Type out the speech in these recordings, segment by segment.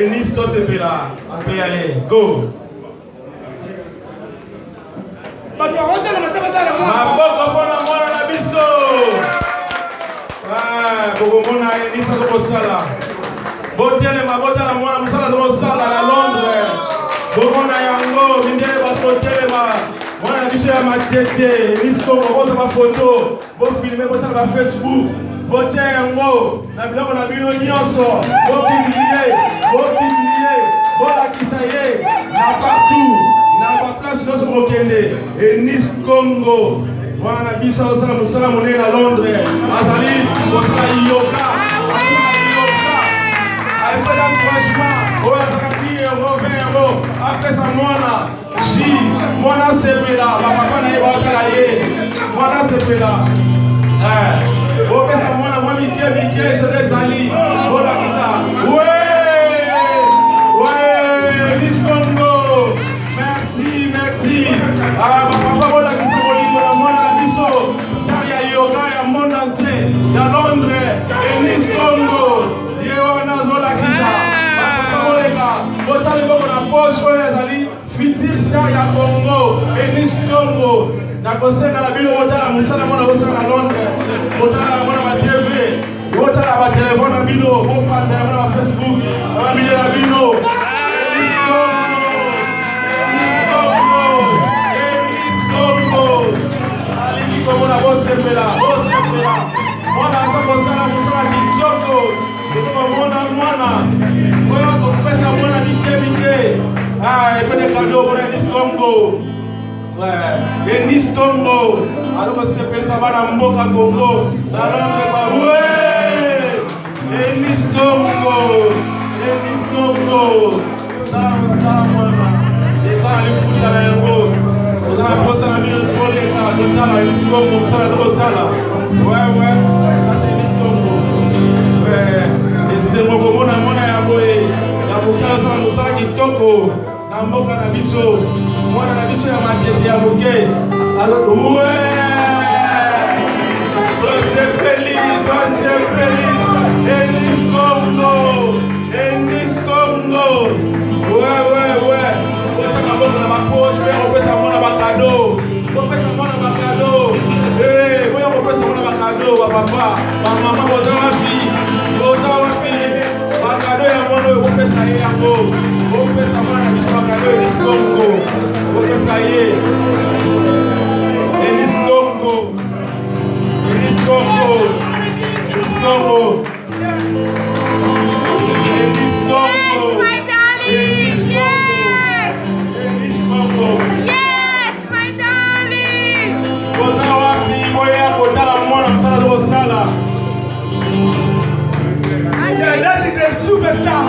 Enis Tosepela. On peut y aller. Go. Maboko pona mwana na biso. Bokomona Enis Tosala. Botele mabota mwana musala Tosala na Londres. Bokomona yango mindele batotele mwana na biso ya matete. Enis Kongo boza ba photo. Bo filmer bota na Facebook. Botia yango na biloko na bino nyonso. Bo publier. Bolakisa ye na partout na ba place nyonso mokende. Enis Kongo wana na biso osala mosala monene na Londres azali kosala yoga alipata encouragement oyo azalaka 10 euro 20 euro apesa mwana ji mwana sepela bapapa na ye baotala ye mwana sepela opesa mwana mwa mike soki ezali bolakisa Enis Kongo, merci. Papa bola kiso bolingo na mwana na biso, star ya yoga ya monde entier, ya Londres, Enis Kongo. Ye wana zola kisa. Papa boleka, botale boko na poche oyo ezali futur star ya Congo, Enis Kongo. Na kosenga na bino botala musala mwana bosala na Londres, botala mwana ba TV, botala ba telefone na bino, bopanza ya mwana ba Facebook, ba milieu na bino. Komona bosepela mwana aza kosala mosala kitoko mwana oyo akopesa mwana mike epene kado mpona Enis Kongo Enis Kongo aza kosepelisa bana mboka Kongo na Londres Enis Kongo sala mosala mwana ezala lifuta na yango ozala posa na bino sikoleka totala Enis Kongo mosala eza kosala ça c'est Enis Kongo esengo komona mwana ya boye ya moke azala mosala kitoko na mboka na biso mwana na biso ya makete ya moke tosepeli Enis Kongo otaka boko na bapoche oya kopesa mwana bakado oya kopesa mwana bakado bapapa bamama boza wapi bakado ya mwana oyo kopesa ye yango opesa mwana na biso bakado Enis Kongo opesa ye Enis Kongo Yes, my darling. Boza wapi moya kotala mwana msala zo sala. Yeah, that is a superstar.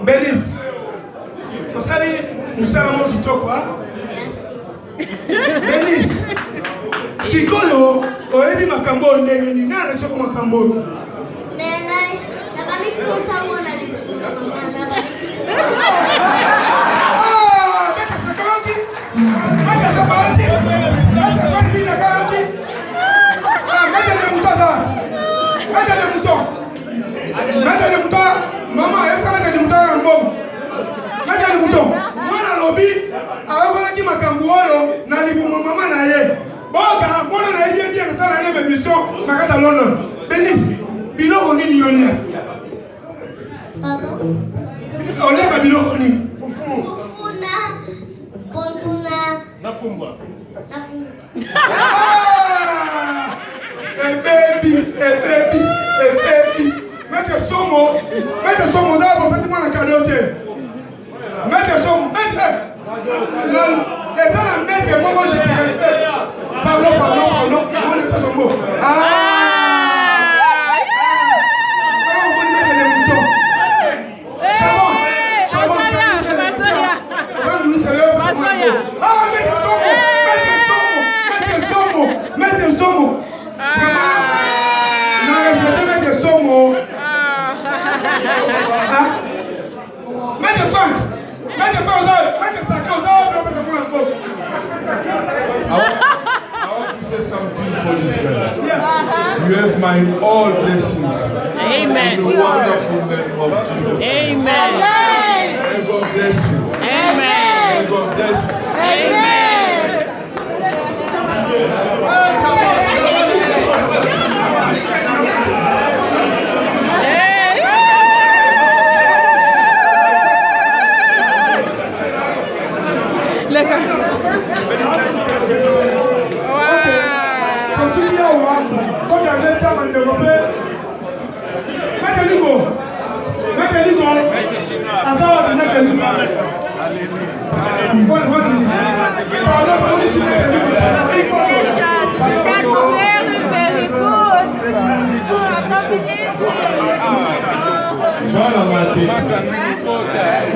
Bélice. Vous savez, nous sommes un mot quoi? Bélice. Si Kolo, on a dit ma cambo, on a dit non, on a cambo. Maman, elle s'en met des moutons en bon. Mettez le mouton. Moi, dans l'obbi, alors qui m'a camboulé, n'a dit pour maman naïe. Bon, car moi, on a bien ça l'année de mission, ma carte à London. Bénice, Bilo on est millionnaire. Pardon? On est pas Bilo on est. Fufuna, Pontuna, Nafumba. Nafumba. Ah! Baby. Mettez son mot, ça va passer moi la cadeau. Mettez son mot, mettez. Les gens la mettent, moi je te respecte. Pardon, moi je fais son mot. Mettez son mot. I want to say something for this guy. You have my all blessings. Amen. In the wonderful name of Jesus. Amen. May God bless you. Amen. May God bless you. Amen.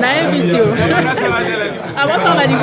Naye visio. Abo sanga ni.